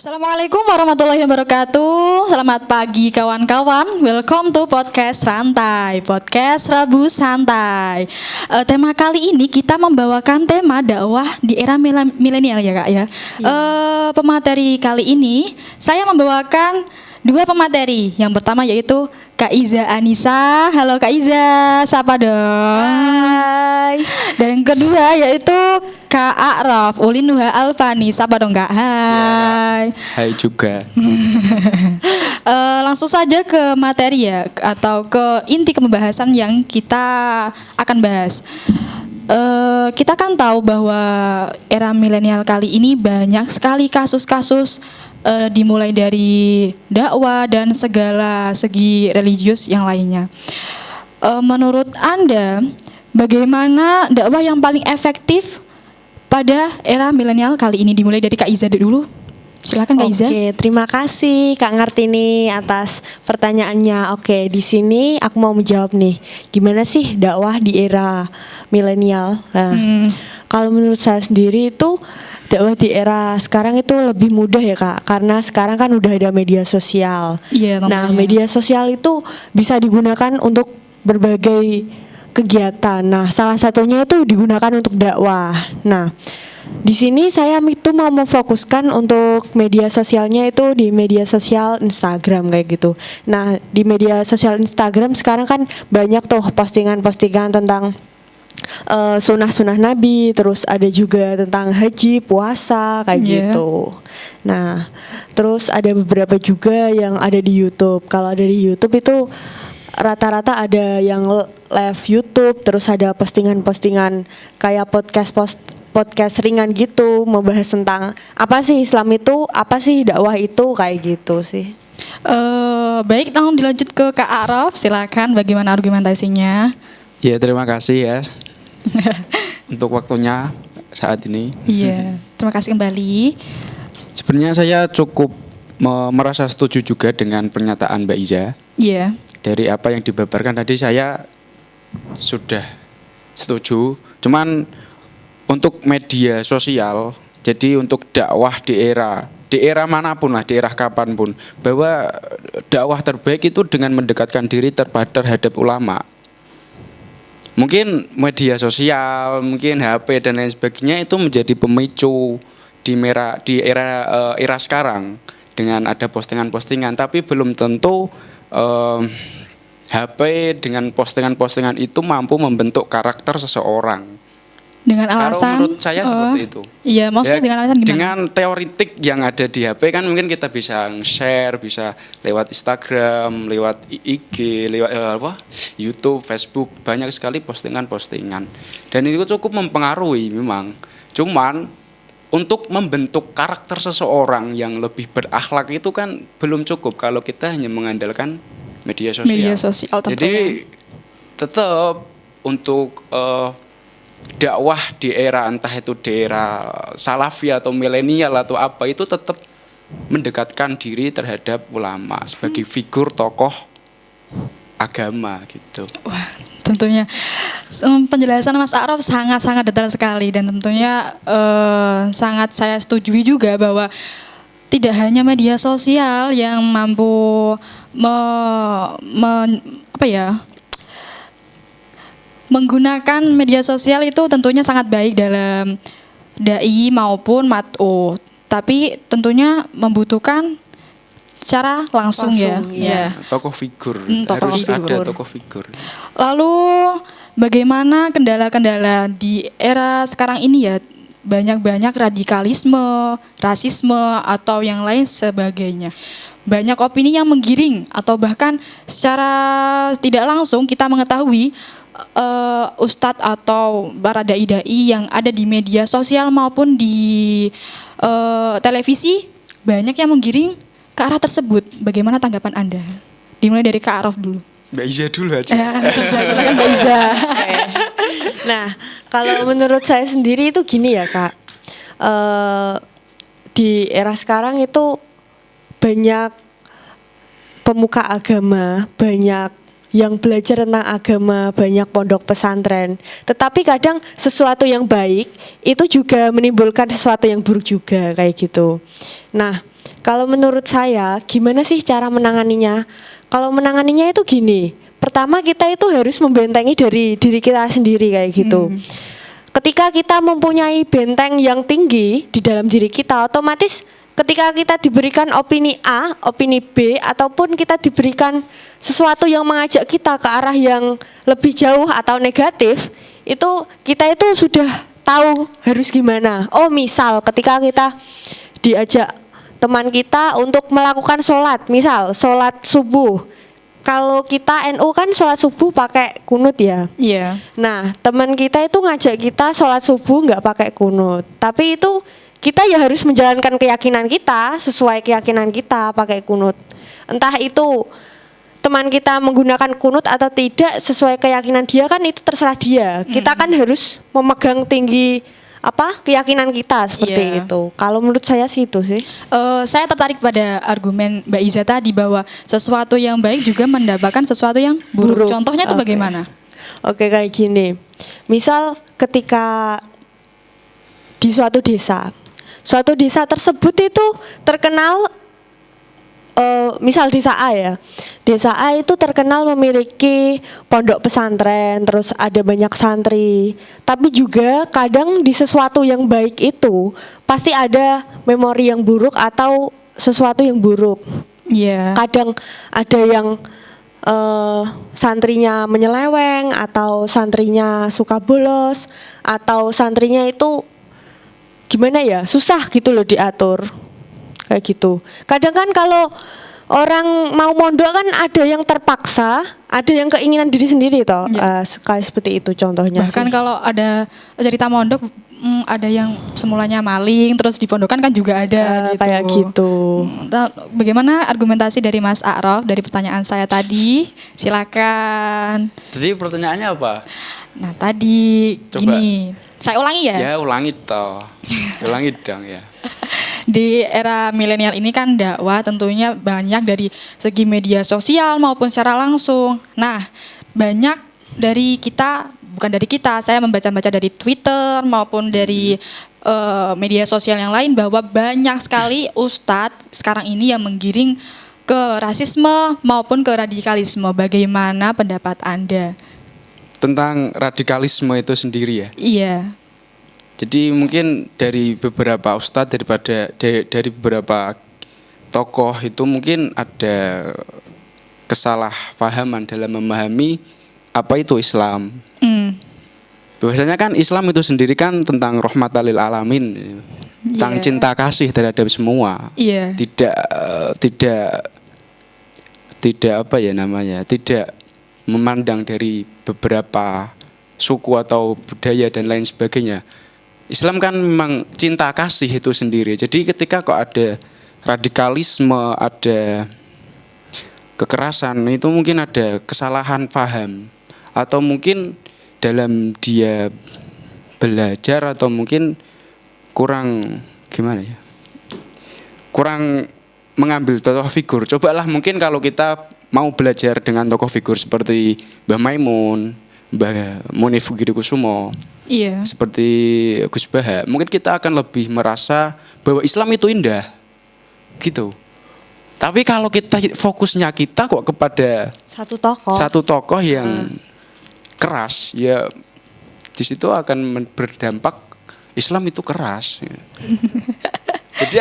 Assalamualaikum warahmatullahi wabarakatuh. Selamat pagi kawan-kawan. Welcome to podcast Rantai, podcast Rabu Santai. Tema kali ini kita membawakan tema dakwah di era milenial ya kak ya. Pemateri kali ini saya membawakan dua pemateri. Yang pertama yaitu Kak Iza Anissa. Halo Kak Iza, sapa dong. Hai. Dan yang kedua yaitu Kak A'raf Ulinuha Alfani. Sapa dong Kak. Hai. Hai juga. Langsung saja ke materi ya, atau ke inti pembahasan yang kita akan bahas. Kita kan tahu bahwa era milenial kali ini banyak sekali kasus-kasus, dimulai dari dakwah dan segala segi religius yang lainnya. Menurut Anda, bagaimana dakwah yang paling efektif pada era milenial kali ini? Dimulai dari Kak Iza dulu. Silakan Kak Iza. Oke, terima kasih Kak Ngartini atas pertanyaannya. Oke, di sini aku mau menjawab nih. Gimana sih dakwah di era milenial? Nah, kalau menurut saya sendiri itu dakwah di era sekarang itu lebih mudah ya Kak, karena sekarang kan udah ada media sosial. Iya, Nah, media sosial itu bisa digunakan untuk berbagai kegiatan. Nah, salah satunya itu digunakan untuk dakwah. Nah, di sini saya itu mau memfokuskan untuk media sosialnya itu di media sosial Instagram kayak gitu. Nah, di media sosial Instagram sekarang kan banyak tuh postingan-postingan tentang sunah-sunah Nabi, terus ada juga tentang haji, puasa kayak gitu. Nah, terus ada beberapa juga yang ada di YouTube. Kalau ada di YouTube itu rata-rata ada yang live YouTube, terus ada postingan-postingan kayak podcast ringan gitu, membahas tentang apa sih Islam itu, apa sih dakwah itu, kayak gitu sih. Baik, langsung dilanjut ke Kak A'raf. Silakan, bagaimana argumentasinya? Ya, terima kasih ya untuk waktunya saat ini. Iya, terima kasih kembali. Sebenarnya saya cukup merasa setuju juga dengan pernyataan Mbak Iza. Iya. Dari apa yang dibabarkan tadi saya sudah setuju. Cuman untuk media sosial, jadi untuk dakwah di era manapun lah, di era kapanpun, bahwa dakwah terbaik itu dengan mendekatkan diri terhadap ulama. Mungkin media sosial, mungkin HP dan lain sebagainya itu menjadi pemicu di era sekarang dengan ada postingan-postingan, tapi belum tentu HP dengan postingan-postingan itu mampu membentuk karakter seseorang. Dengan alasan, kalau menurut saya seperti itu. Iya, maksudnya Ya, dengan alasan gimana? dengan teoritik yang ada di HP kan mungkin kita bisa share, bisa lewat Instagram, lewat IG, lewat YouTube, Facebook, banyak sekali postingan-postingan. Dan itu cukup mempengaruhi memang. Cuman untuk membentuk karakter seseorang yang lebih berakhlak itu kan belum cukup kalau kita hanya mengandalkan media sosial. Media sosial tentunya. Jadi tetap untuk dakwah di era entah itu di era salafi atau milenial atau apa, itu tetap mendekatkan diri terhadap ulama sebagai figur tokoh agama gitu. Wah, tentunya penjelasan Mas A'raf sangat-sangat detail sekali, dan tentunya sangat saya setujui juga bahwa tidak hanya media sosial yang mampu menggunakan media sosial itu tentunya sangat baik dalam dai maupun mat'u, tapi tentunya membutuhkan secara langsung ya. Tokoh figur, tokoh harus figur. ada tokoh figur. Lalu bagaimana kendala-kendala di era sekarang ini ya, banyak radikalisme, rasisme atau yang lain sebagainya. Banyak opini yang menggiring atau bahkan secara tidak langsung kita mengetahui ustadz atau para dai-dai yang ada di media sosial maupun di televisi banyak yang menggiring ke arah tersebut. Bagaimana tanggapan Anda? Dimulai dari Kak A'raf dulu. Mbak Iza dulu aja. Silakan Mbak Iza. Nah, kalau menurut saya sendiri itu gini ya Kak, di era sekarang itu banyak pemuka agama, banyak yang belajar tentang agama, banyak pondok pesantren. Tetapi kadang sesuatu yang baik itu juga menimbulkan sesuatu yang buruk juga kayak gitu. Nah, Kalau menurut saya, gimana sih cara menanganinya? Kalau menanganinya itu gini, pertama kita itu harus membentengi dari diri kita sendiri kayak gitu. Ketika kita mempunyai benteng yang tinggi di dalam diri kita, otomatis ketika kita diberikan opini A, opini B, ataupun kita diberikan sesuatu yang mengajak kita ke arah yang lebih jauh atau negatif, itu kita itu sudah tahu harus gimana. Oh, misal ketika kita diajak teman kita untuk melakukan sholat, misal sholat subuh. Kalau kita NU kan sholat subuh pakai kunut ya. Iya. Nah, teman kita itu ngajak kita sholat subuh nggak pakai kunut. Tapi itu kita ya harus menjalankan keyakinan kita sesuai keyakinan kita pakai kunut. Entah itu teman kita menggunakan kunut atau tidak sesuai keyakinan dia kan itu terserah dia. Kita kan harus memegang tinggi keyakinan kita seperti Iya. itu. Kalau menurut saya sih itu sih. Saya tertarik pada argumen Mbak Iza tadi bahwa sesuatu yang baik juga mendapatkan sesuatu yang buruk. Buruk. Contohnya itu Oke. bagaimana? Oke, kayak gini. Misal ketika di suatu desa tersebut itu terkenal misal desa A ya. Desa A itu terkenal memiliki pondok pesantren, terus ada banyak santri. Tapi juga kadang di sesuatu yang baik itu pasti ada memori yang buruk atau sesuatu yang buruk. Iya. Kadang ada yang santrinya menyeleweng, atau santrinya suka bolos, atau santrinya itu gimana ya, susah gitu loh diatur. Kayak gitu. Kadang kan kalau orang mau mondok kan ada yang terpaksa, ada yang keinginan diri sendiri toh. Iya. Kayak seperti itu contohnya Bahkan sih. kalau ada cerita mondok, ada yang semulanya maling terus di pondokan kan juga ada gitu. Kayak gitu. Nah, bagaimana argumentasi dari Mas A'rof dari pertanyaan saya tadi? Silakan. Jadi pertanyaannya apa? Nah, tadi Coba. gini. Saya ulangi ya. Ya ulangi toh. Ulangi dong ya. Di era milenial ini kan dakwah tentunya banyak dari segi media sosial maupun secara langsung. Nah, banyak dari kita, bukan dari kita, saya membaca-baca dari Twitter maupun dari media sosial yang lain bahwa banyak sekali ustadz sekarang ini yang menggiring ke rasisme maupun ke radikalisme. Bagaimana pendapat Anda? Tentang radikalisme itu sendiri ya. Iya. Jadi mungkin dari beberapa ustadz dari beberapa tokoh itu mungkin ada kesalahpahaman dalam memahami apa itu Islam. Biasanya kan Islam itu sendiri kan tentang rahmatan lil alamin, tentang Iya. cinta kasih terhadap semua. Iya. Tidak apa ya namanya, tidak memandang dari beberapa suku atau budaya dan lain sebagainya. Islam kan memang cinta kasih itu sendiri. Jadi ketika kok ada radikalisme, ada kekerasan, itu mungkin ada kesalahan paham, atau mungkin dalam dia belajar, atau mungkin kurang gimana ya, kurang mengambil tokoh figur. Cobalah mungkin kalau kita mau belajar dengan tokoh figur seperti Mbah Maimun, Mbah Munif Giri-Kusumo, Iya. seperti Gus Baha, mungkin kita akan lebih merasa bahwa Islam itu indah gitu. Tapi kalau kita fokusnya kita kok kepada satu tokoh yang keras, ya di situ akan berdampak Islam itu keras. Jadi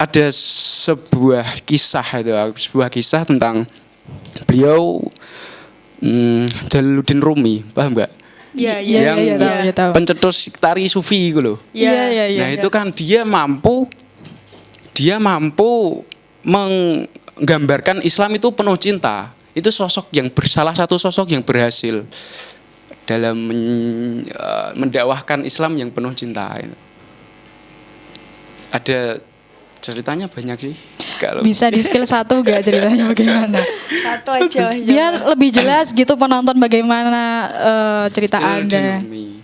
ada sebuah kisah tentang beliau Jalaluddin Rumi, paham nggak? Iya, Iya, yang iya, tahu, iya, tahu. pencetus tari sufi gitu loh. Iya. Nah itu kan dia mampu menggambarkan Islam itu penuh cinta. Itu salah satu sosok yang berhasil dalam mendakwahkan Islam yang penuh cinta. Ada ceritanya banyak sih. Kalau Bisa di-spill satu gak ceritanya bagaimana? Satu aja. Biar lebih jelas gitu penonton bagaimana cerita Jalaluddin Anda. Rumi.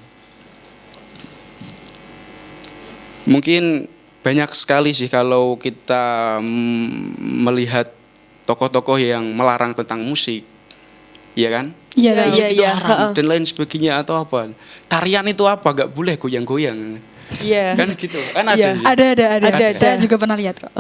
Mungkin banyak sekali sih kalau kita melihat tokoh-tokoh yang melarang tentang musik, ya kan? Iya, tahu. Iya, Itu iya. haram dan lain sebagainya, atau apa? Tarian itu apa? Gak boleh goyang-goyang, Iya. kan gitu? Kan ada. Iya. sih. Ada. Ada. Saya juga pernah lihat kok.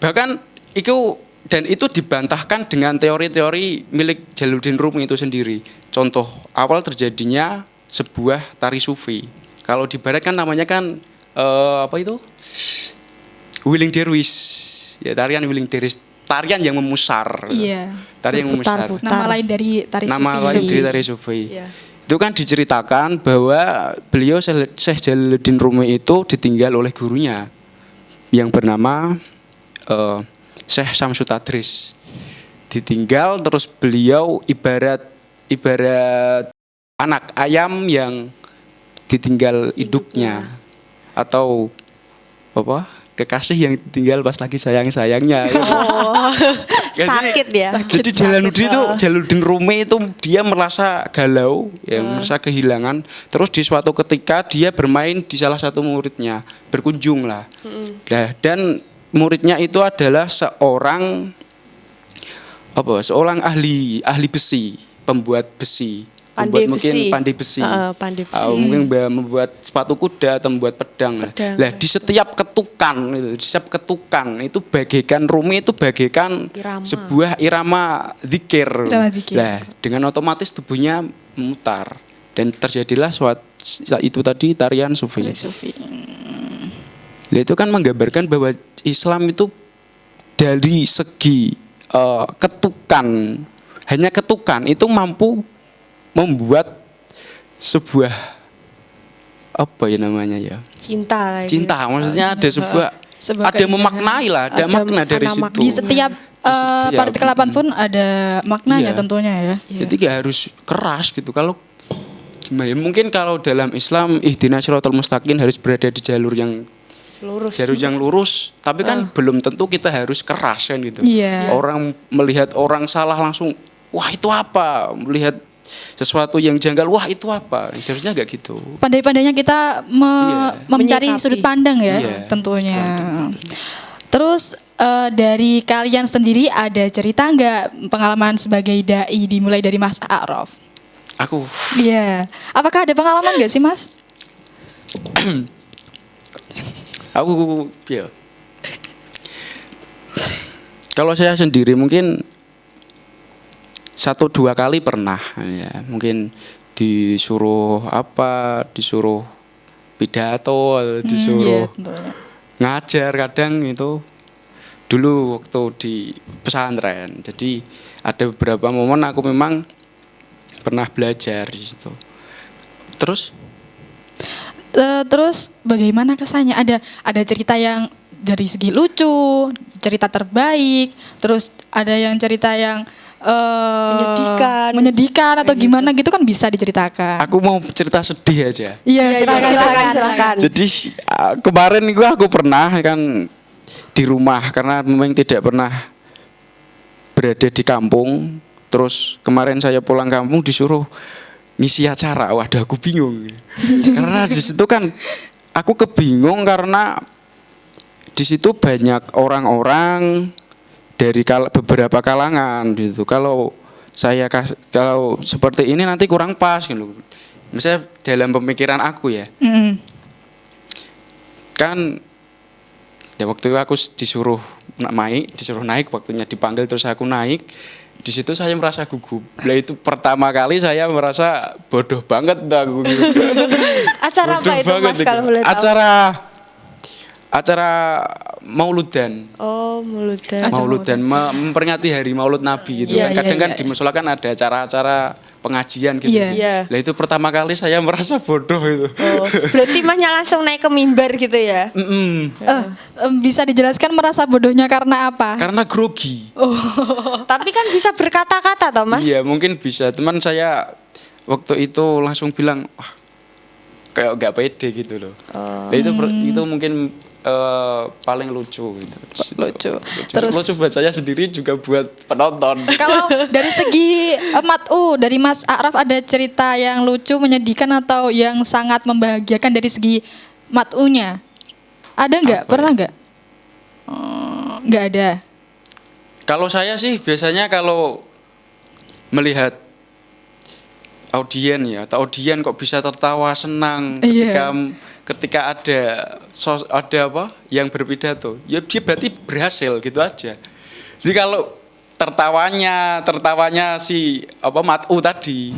Bahkan itu dibantahkan dengan teori-teori milik Jalaluddin Rumi itu sendiri. Contoh awal terjadinya sebuah tari sufi. Kalau di barat kan namanya kan apa itu? Wuling Derwish. Ya, tarian Wuling Derwish, tarian yang memusar. Iya. Tarian yang memusar. Berputar-putar. Nama lain dari tari Nama sufi. lain dari tari sufi. Iya. Itu kan diceritakan bahwa beliau Syekh Jalaluddin Rumi itu ditinggal oleh gurunya yang bernama Syekh Syamsu Tadris. Ditinggal terus beliau ibarat anak ayam yang ditinggal induknya atau apa? Kekasih yang ditinggal pas lagi sayang-sayangnya. Oh, sakit ya. Jadi Jalaluddin Rumi itu dia merasa galau, ya, merasa kehilangan. Terus di suatu ketika dia bermain di salah satu muridnya, berkunjung lah. Nah, dan muridnya itu adalah seorang ahli besi, pembuat besi. Pandai Mungkin besi. pandai besi. Pandai besi. Mungkin membuat sepatu kuda atau membuat pedang. Lah di setiap ketukan itu bagaikan Rumi itu bagaikan Irama. sebuah irama zikir. Irama zikir. Lah dengan otomatis tubuhnya memutar dan terjadilah itu tadi tarian sufi. Tari sufi. Lah itu kan menggambarkan bahwa Islam itu dari segi ketukan, hanya ketukan itu mampu membuat sebuah apa ya namanya ya, cinta maksudnya ada sebuah ada keindahan. memaknai lah, ada makna dari ada situ. makna. Di setiap partikel apapun ada maknanya Iya. tentunya ya. Jadi gak harus keras gitu. Kalau gimana ya, mungkin kalau dalam Islam ihdinas shiratal mustaqim harus berada di jalur yang lurus, tapi kan belum tentu kita harus keras kan gitu. Iya. Orang melihat orang salah langsung wah itu apa, melihat sesuatu yang janggal wah itu apa, seharusnya nggak gitu. Pandai-pandainya kita Iya. mencari Menyikapi. sudut pandang ya, Iya, tentunya. Terus dari kalian sendiri ada cerita nggak pengalaman sebagai dai dimulai dari Mas A'raf? Aku Iya. Apakah ada pengalaman nggak sih Mas? ya. Kalau saya sendiri mungkin 1-2 kali pernah ya, mungkin disuruh pidato, disuruh Iya, tentunya. ngajar kadang itu dulu waktu di pesantren. Jadi ada beberapa momen aku memang pernah belajar di situ. Terus bagaimana kesannya? Ada cerita yang dari segi lucu, cerita terbaik, terus ada yang cerita yang menyedihkan atau gimana gitu kan bisa diceritakan. Aku mau cerita sedih aja. Iya, silakan. Jadi kemarin aku pernah kan di rumah karena memang tidak pernah berada di kampung. Terus kemarin saya pulang kampung disuruh ngisi acara. Waduh, aku bingung. Karena di situ kan aku kebingung karena di situ banyak orang-orang dari beberapa kalangan gitu. Kalau seperti ini nanti kurang pas gitu. Misalnya dalam pemikiran aku ya. Kan ya waktu itu aku disuruh naik waktunya dipanggil terus aku naik. Di situ saya merasa gugup. Lah itu pertama kali saya merasa bodoh banget aku. Acara apa itu Mas kalau boleh tahu? Acara Mauludan. Oh, Mauludan. Mauludan memperingati hari Maulud Nabi gitu Iya, kan. Kadang iya, kan iya. di musola kan ada acara-acara pengajian gitu. Iya. sih. Iya. Lah itu pertama kali saya merasa bodoh itu. Oh, berarti Masnya langsung naik ke mimbar gitu ya? Bisa dijelaskan merasa bodohnya karena apa? Karena grogi. Tapi kan bisa berkata-kata toh Mas? Iya, mungkin bisa. Teman saya waktu itu langsung bilang, "Wah, kayak gak pede gitu loh." Nah, itu mungkin paling lucu gitu. Lucu. Terus lucu buat saya sendiri juga buat penonton. kalau dari segi dari Mas A'raf ada cerita yang lucu, menyedihkan atau yang sangat membahagiakan dari segi mat'unya? Ada nggak? Apa Pernah ya? nggak? Nggak ada. Kalau saya sih biasanya kalau melihat audien kok bisa tertawa senang Iya. ketika ada apa yang berpidato, ya dia berarti berhasil gitu aja. Jadi kalau tertawanya si Mat'u tadi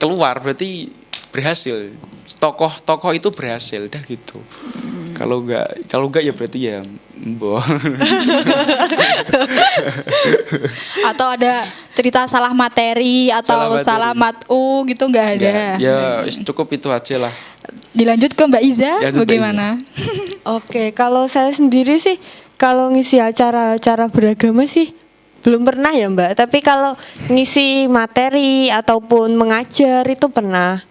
keluar berarti berhasil. Tokoh itu berhasil dah gitu. Kalau enggak ya berarti ya mboh. Atau ada cerita salah materi atau salah Mat'u gitu nggak ada. Ya cukup itu aja lah. Dilanjut ke Mbak Iza, Lanjut, Mbak bagaimana? Oke, kalau saya sendiri sih kalau ngisi acara-acara beragama sih belum pernah ya Mbak. Tapi kalau ngisi materi ataupun mengajar itu pernah.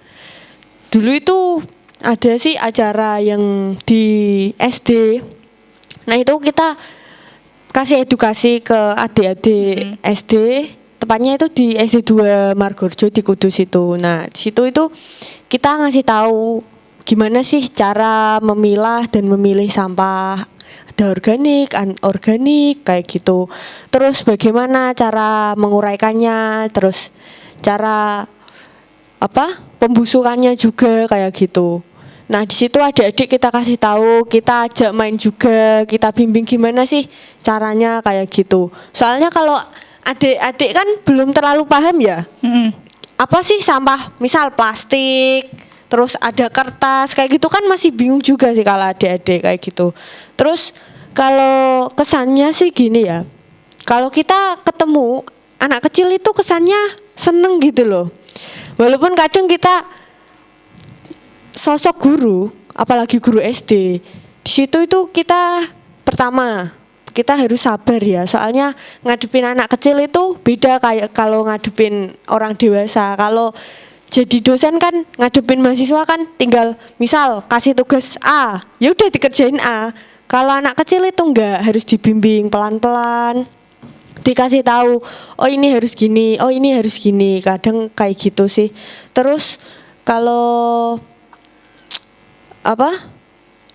Dulu itu ada sih acara yang di SD. Nah itu kita kasih edukasi ke adik-adik SD. Tepatnya itu di SD 2 Margorjo di Kudus itu. Nah di situ itu kita ngasih tahu gimana sih cara memilah dan memilih sampah. Ada organik, anorganik kayak gitu. Terus bagaimana cara menguraikannya, terus cara pembusukannya juga kayak gitu. Nah di situ adik-adik kita kasih tahu, kita ajak main juga, kita bimbing gimana sih caranya kayak gitu. Soalnya kalau adik-adik kan belum terlalu paham ya. Apa sih sampah? Misal plastik, terus ada kertas kayak gitu kan masih bingung juga sih kalau adik-adik kayak gitu. Terus kalau kesannya sih gini ya. Kalau kita ketemu anak kecil itu kesannya seneng gitu loh. Walaupun kadang kita sosok guru, apalagi guru SD, di situ itu kita pertama kita harus sabar ya. Soalnya ngadepin anak kecil itu beda kayak kalau ngadepin orang dewasa. Kalau jadi dosen kan ngadepin mahasiswa kan tinggal misal kasih tugas A, ya udah dikerjain A. Kalau anak kecil itu enggak, harus dibimbing pelan-pelan. Dikasih tahu, oh ini harus gini, oh ini harus gini, kadang kayak gitu sih. Terus kalau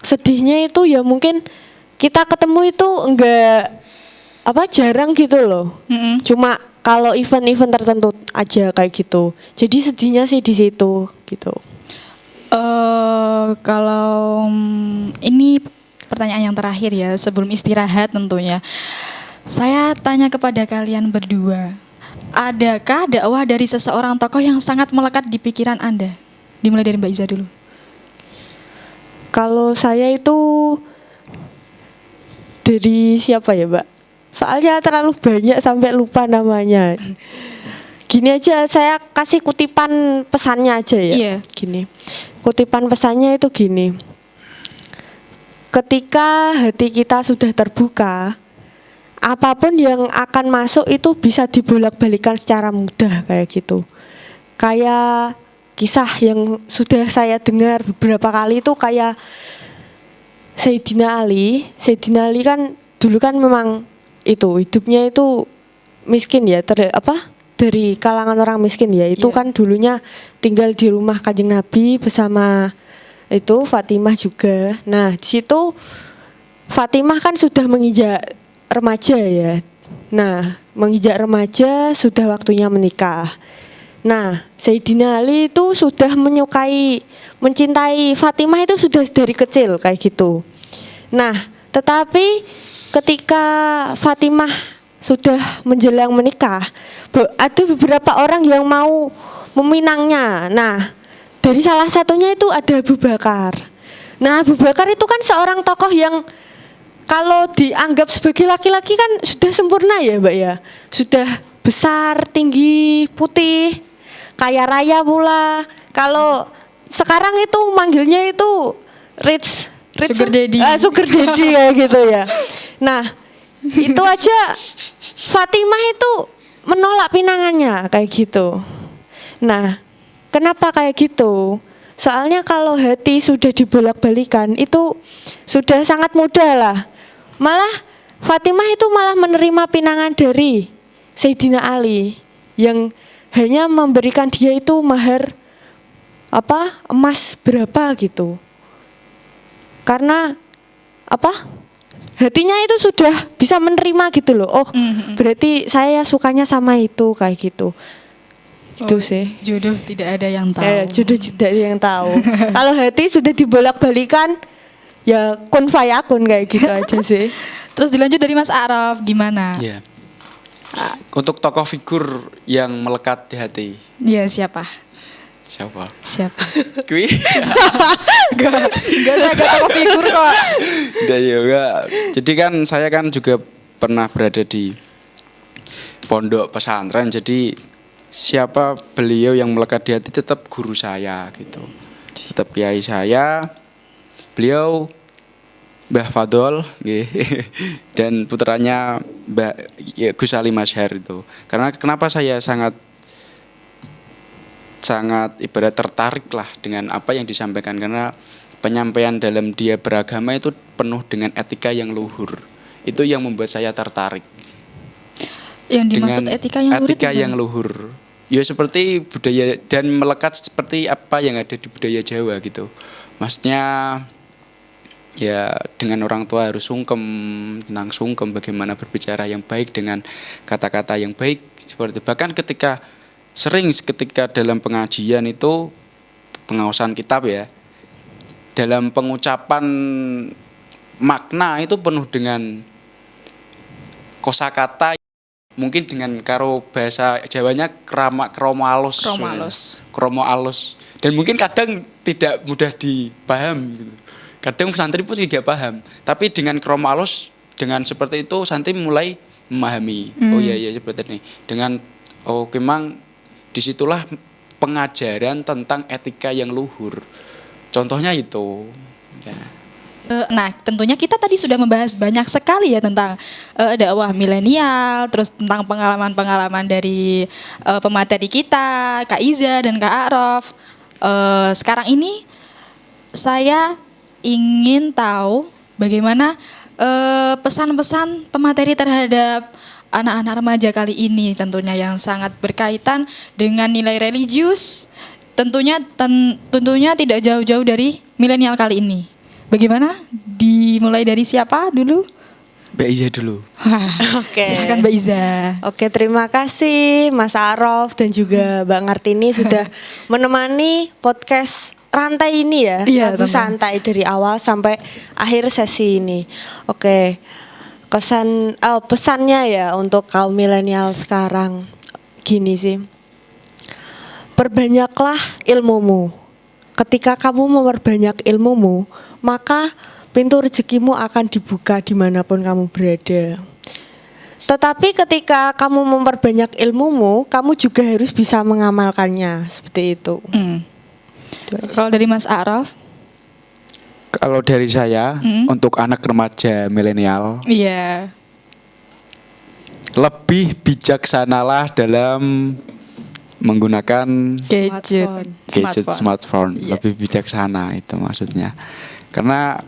sedihnya itu ya mungkin kita ketemu itu enggak jarang gitu loh. Cuma kalau event-event tertentu aja kayak gitu. Jadi sedihnya sih di situ gitu. Kalau ini pertanyaan yang terakhir ya sebelum istirahat tentunya. Saya tanya kepada kalian berdua, adakah dakwah dari seseorang tokoh yang sangat melekat di pikiran Anda? Dimulai dari Mbak Iza dulu. Kalau saya itu dari siapa ya Mbak? Soalnya terlalu banyak sampai lupa namanya. Gini aja, saya kasih kutipan pesannya aja ya. Iya. Gini, kutipan pesannya itu gini. Ketika hati kita sudah terbuka, apapun yang akan masuk itu bisa dibolak-balikan secara mudah kayak gitu. Kayak kisah yang sudah saya dengar beberapa kali itu kayak Sayyidina Ali. Sayyidina Ali kan dulu kan memang itu hidupnya itu miskin ya, dari kalangan orang miskin ya. Itu kan dulunya tinggal di rumah Kanjeng Nabi bersama itu Fatimah juga. Nah, di situ Fatimah kan sudah menginjak remaja ya. Nah, menginjak remaja sudah waktunya menikah. Nah, Sayyidina Ali itu sudah mencintai Fatimah itu sudah dari kecil kayak gitu. Nah, tetapi ketika Fatimah sudah menjelang menikah, ada beberapa orang yang mau meminangnya. Nah, dari salah satunya itu ada Abu Bakar. Nah, Abu Bakar itu kan seorang tokoh yang kalau dianggap sebagai laki-laki kan sudah sempurna ya Mbak ya. Sudah besar, tinggi, putih, kaya raya pula. Kalau sekarang itu manggilnya itu rich Sugar daddy. Sugar daddy kayak gitu ya. Nah, itu aja Fatimah itu menolak pinangannya kayak gitu. Nah, kenapa kayak gitu? Soalnya kalau hati sudah dibolak-balikan itu sudah sangat mudah lah. Malah Fatimah itu malah menerima pinangan dari Sayyidina Ali yang hanya memberikan dia itu mahar emas berapa gitu. Karena hatinya itu sudah bisa menerima gitu loh. Oh, berarti saya sukanya sama itu kayak gitu. Itu sih. Jodoh tidak ada yang tahu. Jodoh tidak ada yang tahu. Kalau hati sudah dibolak-balikan, ya kun fayakun kayak gitu aja sih. Terus dilanjut dari Mas Araf, gimana? Iya. Untuk tokoh figur yang melekat di hati. Iya, siapa? Siapa? Siapa? Kui? Enggak saya gak tahu figur kok. Udah ya enggak. Jadi kan saya kan juga pernah berada di pondok pesantren. Jadi siapa beliau yang melekat di hati tetap guru saya gitu. Tetap kiai saya. Beliau Mbah Fadol nggih. Dan putranya Mbah Gus Ali Mazhar itu. Karena kenapa saya sangat ibarat tertarik lah dengan apa yang disampaikan, karena penyampaian dalam dia beragama itu penuh dengan etika yang luhur. Itu yang membuat saya tertarik. Yang dimaksud Dengan etika yang luhur. etika yang luhur. Ya seperti budaya dan melekat seperti apa yang ada di budaya Jawa gitu. Maksudnya ya dengan orang tua harus sungkem, tentang sungkem, bagaimana berbicara yang baik dengan kata-kata yang baik, seperti bahkan ketika dalam pengajian itu pengawasan kitab ya, dalam pengucapan makna itu penuh dengan kosakata mungkin dengan karo bahasa Jawanya kromo alus dan mungkin kadang tidak mudah dipaham gitu. Kadang santri pun tidak paham, tapi dengan kromo alus, dengan seperti itu santri mulai memahami. Oh iya seperti ini. Dengan memang disitulah pengajaran tentang etika yang luhur. Contohnya itu. Ya. Nah, tentunya kita tadi sudah membahas banyak sekali ya tentang dakwah milenial, terus tentang pengalaman-pengalaman dari pemateri kita, Kak Iza dan Kak Araf. Sekarang ini saya ingin tahu bagaimana pesan-pesan pemateri terhadap anak-anak remaja kali ini, tentunya yang sangat berkaitan dengan nilai religius, tentunya tidak jauh-jauh dari milenial kali ini. Bagaimana? Dimulai dari siapa dulu? Mbak Iza dulu. Oke. Silakan Mbak Iza. Oke, terima kasih Mas Araf dan juga Mbak Ngartini sudah menemani podcast rantai ini ya. Iya, Lagu santai dari awal sampai akhir sesi ini. Oke. Pesannya ya untuk kaum milenial sekarang gini sih. Perbanyaklah ilmumu. Ketika kamu memperbanyak ilmumu, maka pintu rezekimu akan dibuka dimanapun kamu berada. Tetapi ketika kamu memperbanyak ilmumu, kamu juga harus bisa mengamalkannya. Seperti itu. Kalau dari Mas Araf? Kalau dari saya, untuk anak remaja milenial, Iya. lebih bijaksanalah dalam menggunakan gadget smartphone. Iya. Lebih bijaksana itu maksudnya. Karena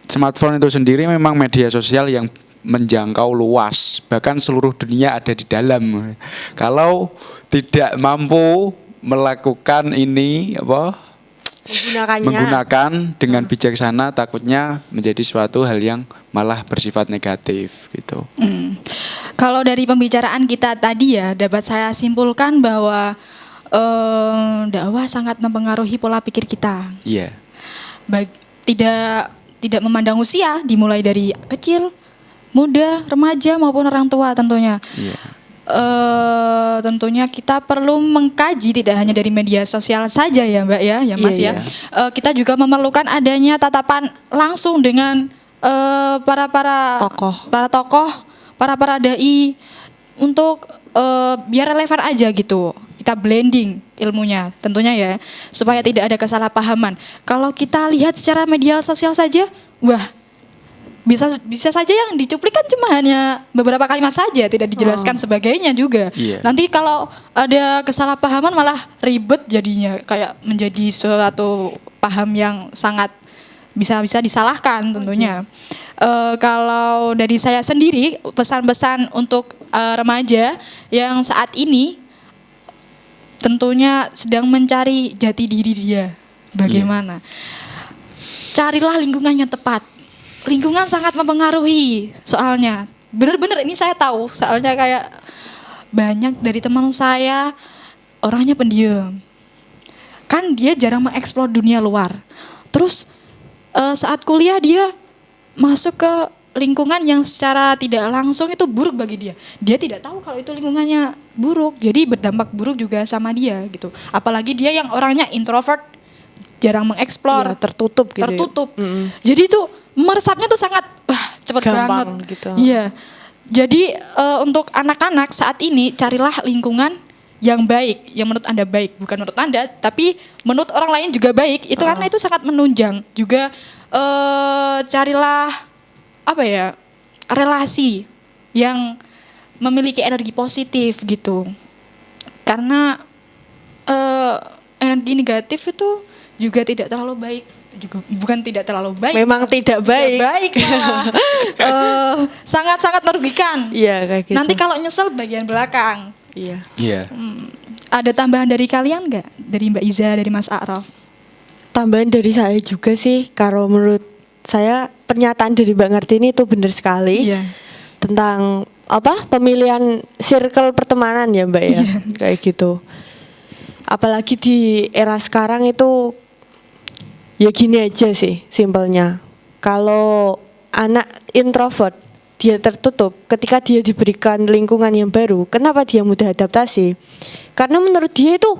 smartphone itu sendiri memang media sosial yang menjangkau luas, bahkan seluruh dunia ada di dalam. Kalau tidak mampu melakukan ini menggunakan dengan bijaksana, takutnya menjadi suatu hal yang malah bersifat negatif gitu. Kalau dari pembicaraan kita tadi ya, dapat saya simpulkan bahwa dakwah sangat mempengaruhi pola pikir kita. Iya. Tidak memandang usia, dimulai dari kecil, muda, remaja maupun orang tua tentunya. Iya. Tentunya kita perlu mengkaji tidak hanya dari media sosial saja ya Mbak ya Mas Iya. ya. Kita juga memerlukan adanya tatapan langsung dengan para tokoh, para dai untuk biar relevan aja gitu. Kita blending ilmunya tentunya ya, supaya tidak ada kesalahpahaman. Kalau kita lihat secara media sosial saja, wah, bisa saja yang dicuplikan cuma hanya beberapa kalimat saja, tidak dijelaskan sebagainya juga. Iya. Nanti kalau ada kesalahpahaman malah ribet jadinya, kayak menjadi suatu paham yang sangat bisa disalahkan tentunya. Kalau dari saya sendiri, pesan-pesan untuk remaja yang saat ini tentunya sedang mencari jati diri dia. Bagaimana? Carilah lingkungan yang tepat. Lingkungan sangat mempengaruhi soalnya. Benar-benar ini saya tahu, soalnya kayak banyak dari teman saya orangnya pendiam. Kan dia jarang mengeksplor dunia luar. Terus saat kuliah dia masuk ke lingkungan yang secara tidak langsung itu buruk bagi dia. Dia tidak tahu kalau itu lingkungannya buruk, jadi berdampak buruk juga sama dia gitu. Apalagi dia yang orangnya introvert, jarang mengeksplor, Iya, tertutup gitu ya. tertutup. Jadi itu meresapnya tuh sangat cepat Gampang banget. gitu. Iya. Jadi untuk anak-anak saat ini carilah lingkungan yang baik, yang menurut Anda baik, bukan menurut Anda, tapi menurut orang lain juga baik. Itu karena itu sangat menunjang. Juga carilah relasi yang memiliki energi positif gitu. Karena energi negatif itu juga tidak terlalu baik, juga bukan tidak terlalu baik. Memang tidak baik. Tidak baik malah. Sangat-sangat merugikan. Iya kayak gitu. Nanti kalau nyesel bagian belakang. Iya. Iya. Ada tambahan dari kalian nggak? Dari Mbak Iza, dari Mas A'raf? Tambahan dari saya juga sih, kalau menurut saya pernyataan dari Mbak Ngertini itu benar sekali. Iya. Tentang pemilihan circle pertemanan ya Mbak ya, kayak gitu. Apalagi di era sekarang itu ya gini aja sih simpelnya. Kalau anak introvert dia tertutup, ketika dia diberikan lingkungan yang baru, kenapa dia mudah adaptasi? Karena menurut dia itu,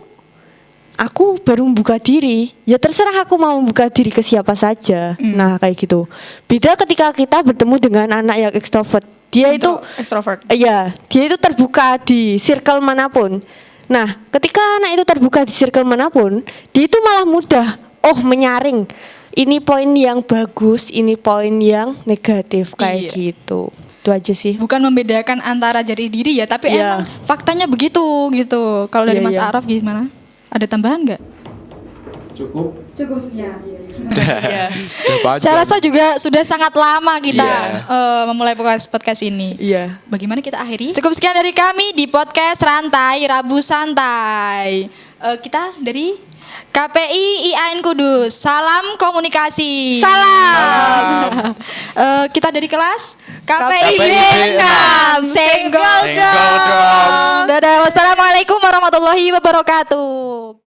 aku baru membuka diri, ya terserah aku mau membuka diri ke siapa saja. Nah kayak gitu. Beda ketika kita bertemu dengan anak yang ekstrovert, dia itu extrovert. iya, dia itu terbuka di circle manapun. Nah, ketika anak itu terbuka di circle manapun, dia itu malah mudah menyaring. Ini poin yang bagus, ini poin yang negatif kayak Iya. gitu. Itu aja sih. Bukan membedakan antara jati diri ya, tapi Iya. emang faktanya begitu gitu. Kalau dari Iya, Mas iya. A'raf gimana? Ada tambahan nggak? Cukup. Cukup sekian. Iya. Saya rasa juga sudah sangat lama kita Iya. memulai podcast ini. Iya. Bagaimana kita akhiri? Cukup sekian dari kami di podcast Rantai Rabu Santai. Kita dari KPI IAIN Kudus. Salam komunikasi. Salam. Kita dari kelas KPI KPI 6 Senggol Senggol dong. Dadah. Wassalamualaikum warahmatullahi wabarakatuh.